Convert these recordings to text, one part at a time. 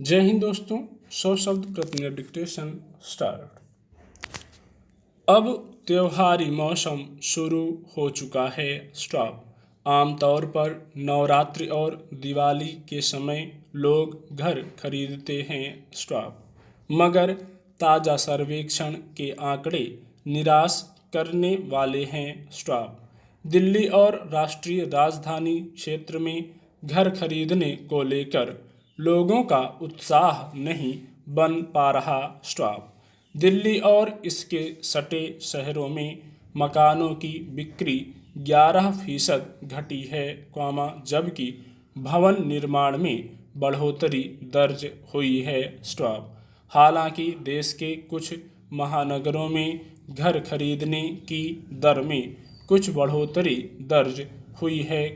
जय हिंद दोस्तों। 100 शब्द प्रतिनिधि डिक्टेशन स्टार्ट। अब त्योहारी मौसम शुरू हो चुका है स्टॉप। आमतौर पर नवरात्रि और दिवाली के समय लोग घर खरीदते हैं स्टॉप, मगर ताज़ा सर्वेक्षण के आंकड़े निराश करने वाले हैं स्टॉप। दिल्ली और राष्ट्रीय राजधानी क्षेत्र में घर खरीदने को लेकर लोगों का उत्साह नहीं बन पा रहा स्टॉप। दिल्ली और इसके सटे शहरों में मकानों की बिक्री 11% घटी है, जबकि भवन निर्माण में बढ़ोतरी दर्ज हुई है स्टॉप। हालांकि देश के कुछ महानगरों में घर खरीदने की दर में कुछ बढ़ोतरी दर्ज हुई है,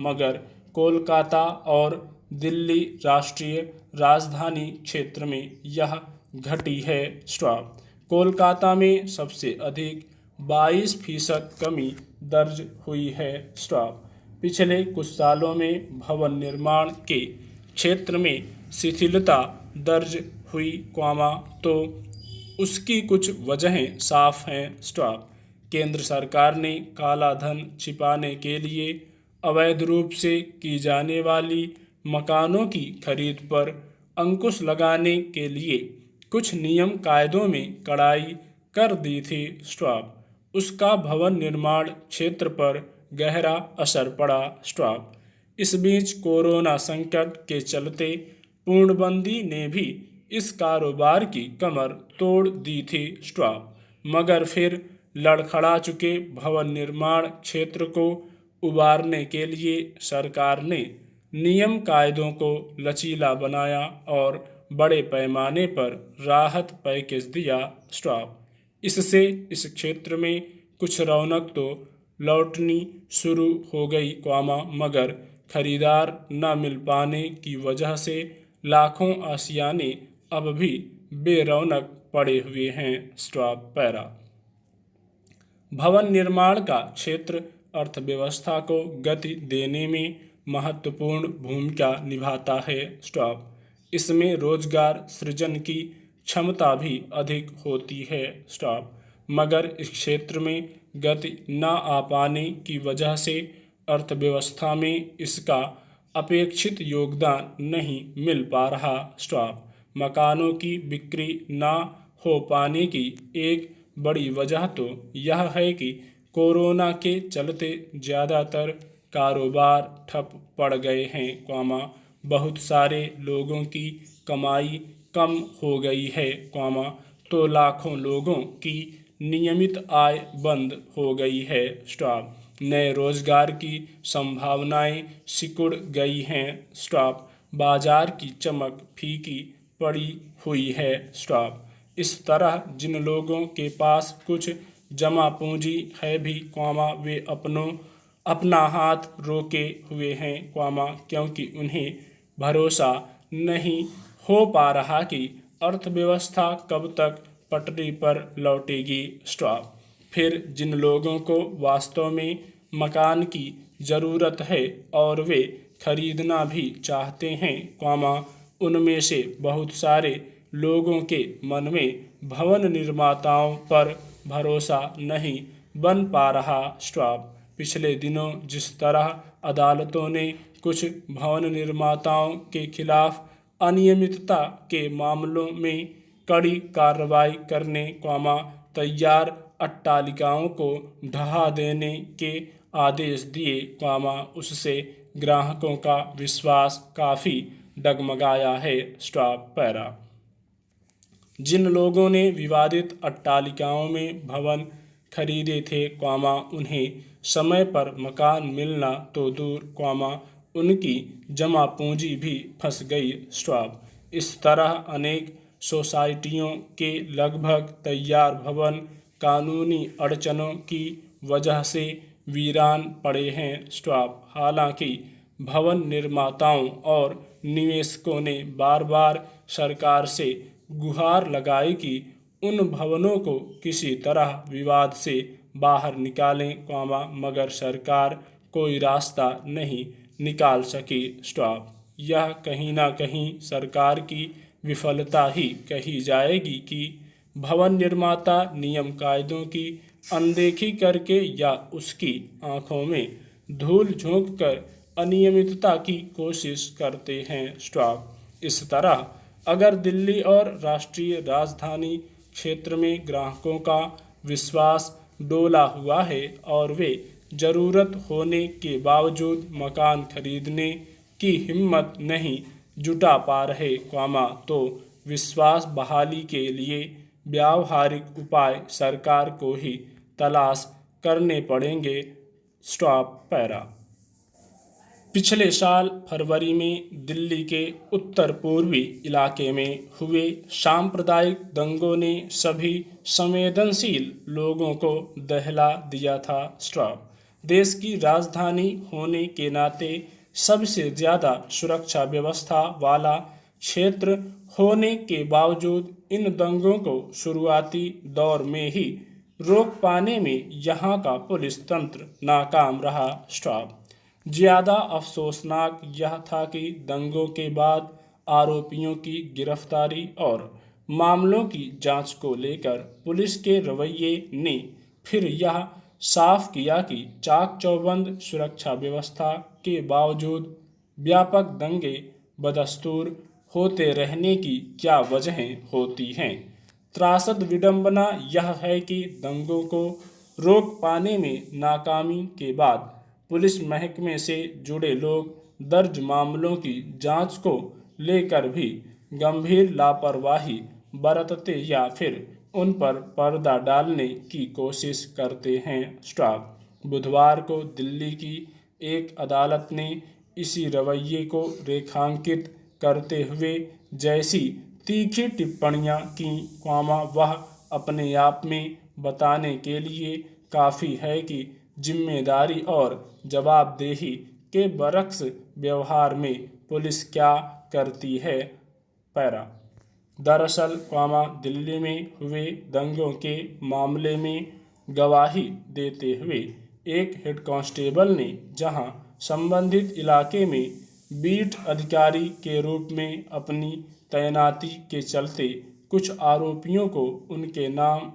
मगर कोलकाता और दिल्ली राष्ट्रीय राजधानी क्षेत्र में यह घटी है स्टॉप। कोलकाता में सबसे अधिक 22% कमी दर्ज हुई है स्टॉप। पिछले कुछ सालों में भवन निर्माण के क्षेत्र में शिथिलता दर्ज हुई, तो उसकी कुछ वजहें साफ हैं स्टॉप। केंद्र सरकार ने काला धन छिपाने के लिए अवैध रूप से की जाने वाली मकानों की खरीद पर अंकुश लगाने के लिए कुछ नियम कायदों में कड़ाई कर दी थी स्टॉप। उसका भवन निर्माण क्षेत्र पर गहरा असर पड़ा स्टॉप। इस बीच कोरोना संकट के चलते पूर्णबंदी ने भी इस कारोबार की कमर तोड़ दी थी स्टॉप, मगर फिर लड़खड़ा चुके भवन निर्माण क्षेत्र को उबारने के लिए सरकार ने नियम कायदों को लचीला बनाया और बड़े पैमाने पर राहत पैकेज दिया स्टॉप। इससे इस क्षेत्र में कुछ रौनक तो लौटनी शुरू हो गई, मगर खरीदार न मिल पाने की वजह से लाखों आशियाने अब भी बेरौनक पड़े हुए हैं स्टॉप पैरा। भवन निर्माण का क्षेत्र अर्थव्यवस्था को गति देने में महत्वपूर्ण भूमिका निभाता है स्टॉप। इसमें रोजगार सृजन की क्षमता भी अधिक होती है स्टॉप, मगर इस क्षेत्र में गति न आ पाने की वजह से अर्थव्यवस्था में इसका अपेक्षित योगदान नहीं मिल पा रहा स्टॉप। मकानों की बिक्री न हो पाने की एक बड़ी वजह तो यह है कि कोरोना के चलते ज़्यादातर कारोबार ठप पड़ गए हैं, बहुत सारे लोगों की कमाई कम हो गई है, तो लाखों लोगों की नियमित आय बंद हो गई है स्टॉप। नए रोजगार की संभावनाएं सिकुड़ गई हैं स्टॉप। बाजार की चमक फीकी पड़ी हुई है स्टॉप। इस तरह जिन लोगों के पास कुछ जमा पूंजी है भी, वे अपना हाथ रोके हुए हैं, क्योंकि उन्हें भरोसा नहीं हो पा रहा कि अर्थव्यवस्था कब तक पटरी पर लौटेगी स्टॉप। फिर जिन लोगों को वास्तव में मकान की ज़रूरत है और वे खरीदना भी चाहते हैं, उनमें से बहुत सारे लोगों के मन में भवन निर्माताओं पर भरोसा नहीं बन पा रहा स्टॉप। पिछले दिनों जिस तरह अदालतों ने कुछ भवन निर्माताओं के खिलाफ अनियमितता के मामलों में कड़ी कार्रवाई करने, तैयार अट्टालिकाओं को ढहा देने के आदेश दिए, उससे ग्राहकों का विश्वास काफ़ी डगमगाया है स्टॉप पैरा। जिन लोगों ने विवादित अट्टालिकाओं में भवन खरीदे थे, उन्हें समय पर मकान मिलना तो दूर, उनकी जमा पूंजी भी फंस गई स्टॉप। इस तरह अनेक सोसाइटियों के लगभग तैयार भवन कानूनी अड़चनों की वजह से वीरान पड़े हैं स्टॉप। हालांकि भवन निर्माताओं और निवेशकों ने बार बार सरकार से गुहार लगाई कि उन भवनों को किसी तरह विवाद से बाहर निकालें, मगर सरकार कोई रास्ता नहीं निकाल सकी स्टॉप। यह कहीं ना कहीं सरकार की विफलता ही कही जाएगी कि भवन निर्माता नियम कायदों की अनदेखी करके या उसकी आंखों में धूल झोंक कर अनियमितता की कोशिश करते हैं। स्टॉप। इस तरह अगर दिल्ली और राष्ट्रीय राजधानी क्षेत्र में ग्राहकों का विश्वास डोला हुआ है और वे जरूरत होने के बावजूद मकान खरीदने की हिम्मत नहीं जुटा पा रहे, तो विश्वास बहाली के लिए व्यावहारिक उपाय सरकार को ही तलाश करने पड़ेंगे। Stop para. पिछले साल फरवरी में दिल्ली के उत्तर पूर्वी इलाके में हुए सांप्रदायिक दंगों ने सभी संवेदनशील लोगों को दहला दिया था। स्टॉप। देश की राजधानी होने के नाते सबसे ज़्यादा सुरक्षा व्यवस्था वाला क्षेत्र होने के बावजूद इन दंगों को शुरुआती दौर में ही रोक पाने में यहाँ का पुलिस तंत्र नाकाम रहा। स्टॉप। ज़्यादा अफसोसनाक यह था कि दंगों के बाद आरोपियों की गिरफ्तारी और मामलों की जांच को लेकर पुलिस के रवैये ने फिर यह साफ किया कि चाक चौबंद सुरक्षा व्यवस्था के बावजूद व्यापक दंगे बदस्तूर होते रहने की क्या वजहें होती हैं। त्रासद विडंबना यह है कि दंगों को रोक पाने में नाकामी के बाद पुलिस महकमे से जुड़े लोग दर्ज मामलों की जांच को लेकर भी गंभीर लापरवाही बरतते या फिर उन पर पर्दा डालने की कोशिश करते हैं। स्टॉप। बुधवार को दिल्ली की एक अदालत ने इसी रवैये को रेखांकित करते हुए जैसी तीखी टिप्पणियां की, वह अपने आप में बताने के लिए काफ़ी है कि जिम्मेदारी और जवाबदेही के बरक्स व्यवहार में पुलिस क्या करती है। पैरा। दरअसल, दिल्ली में हुए दंगों के मामले में गवाही देते हुए एक हेड कांस्टेबल ने जहां संबंधित इलाके में बीट अधिकारी के रूप में अपनी तैनाती के चलते कुछ आरोपियों को उनके नाम,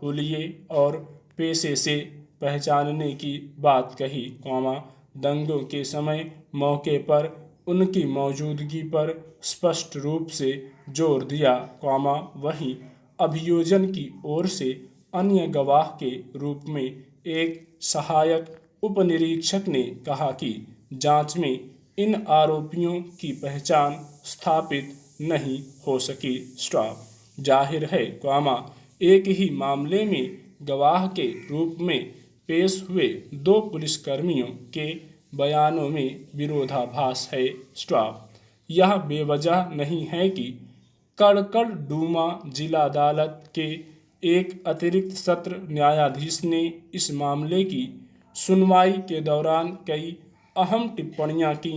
हुलिये और पेशे से पहचानने की बात कही, दंगों के समय मौके पर उनकी मौजूदगी पर स्पष्ट रूप से जोर दिया, वहीं अभियोजन की ओर से अन्य गवाह के रूप में एक सहायक उपनिरीक्षक ने कहा कि जांच में इन आरोपियों की पहचान स्थापित नहीं हो सकी। स्टॉप। जाहिर है, एक ही मामले में गवाह के रूप में पेश हुए दो पुलिसकर्मियों के बयानों में विरोधाभास है। स्टॉप। यह बेवजह नहीं है कि कड़कड़डूमा जिला अदालत के एक अतिरिक्त सत्र न्यायाधीश ने इस मामले की सुनवाई के दौरान कई अहम टिप्पणियां की,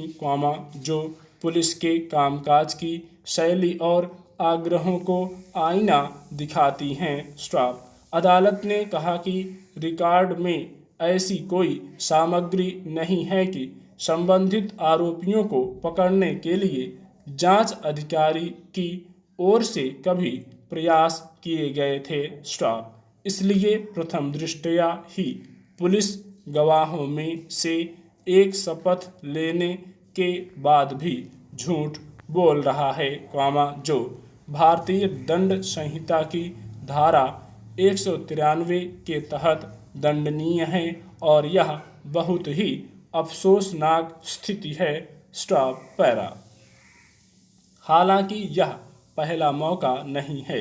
जो पुलिस के कामकाज की शैली और आग्रहों को आईना दिखाती हैं। स्टॉप। अदालत ने कहा कि रिकॉर्ड में ऐसी कोई सामग्री नहीं है कि संबंधित आरोपियों को पकड़ने के लिए जांच अधिकारी की ओर से कभी प्रयास किए गए थे। स्टॉप। इसलिए प्रथम दृष्टया ही पुलिस गवाहों में से एक शपथ लेने के बाद भी झूठ बोल रहा है, जो भारतीय दंड संहिता की धारा 193 के तहत दंडनीय है और यह बहुत ही अफसोसनाक स्थिति है। Stop para. हालांकि यह पहला मौका नहीं है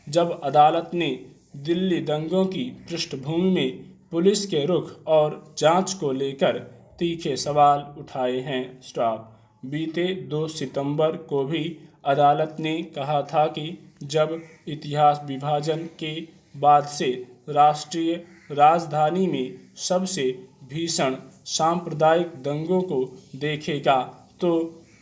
जब अदालत ने दिल्ली दंगों की पृष्ठभूमि में पुलिस के रुख और जांच को लेकर तीखे सवाल उठाए हैं। स्टॉप। बीते 2 सितंबर को भी अदालत ने कहा था कि जब इतिहास विभाजन के बाद से राष्ट्रीय राजधानी में सबसे भीषण सांप्रदायिक दंगों को देखेगा तो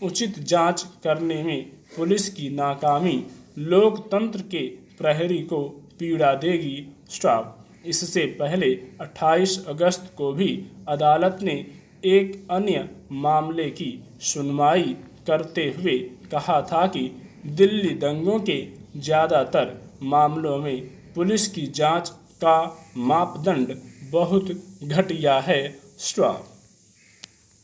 उचित जांच करने में पुलिस की नाकामी लोकतंत्र के प्रहरी को पीड़ा देगी। स्टॉप। इससे पहले 28 अगस्त को भी अदालत ने एक अन्य मामले की सुनवाई करते हुए कहा था कि दिल्ली दंगों के ज़्यादातर मामलों में पुलिस की जांच का मापदंड बहुत घटिया है। स्टॉप।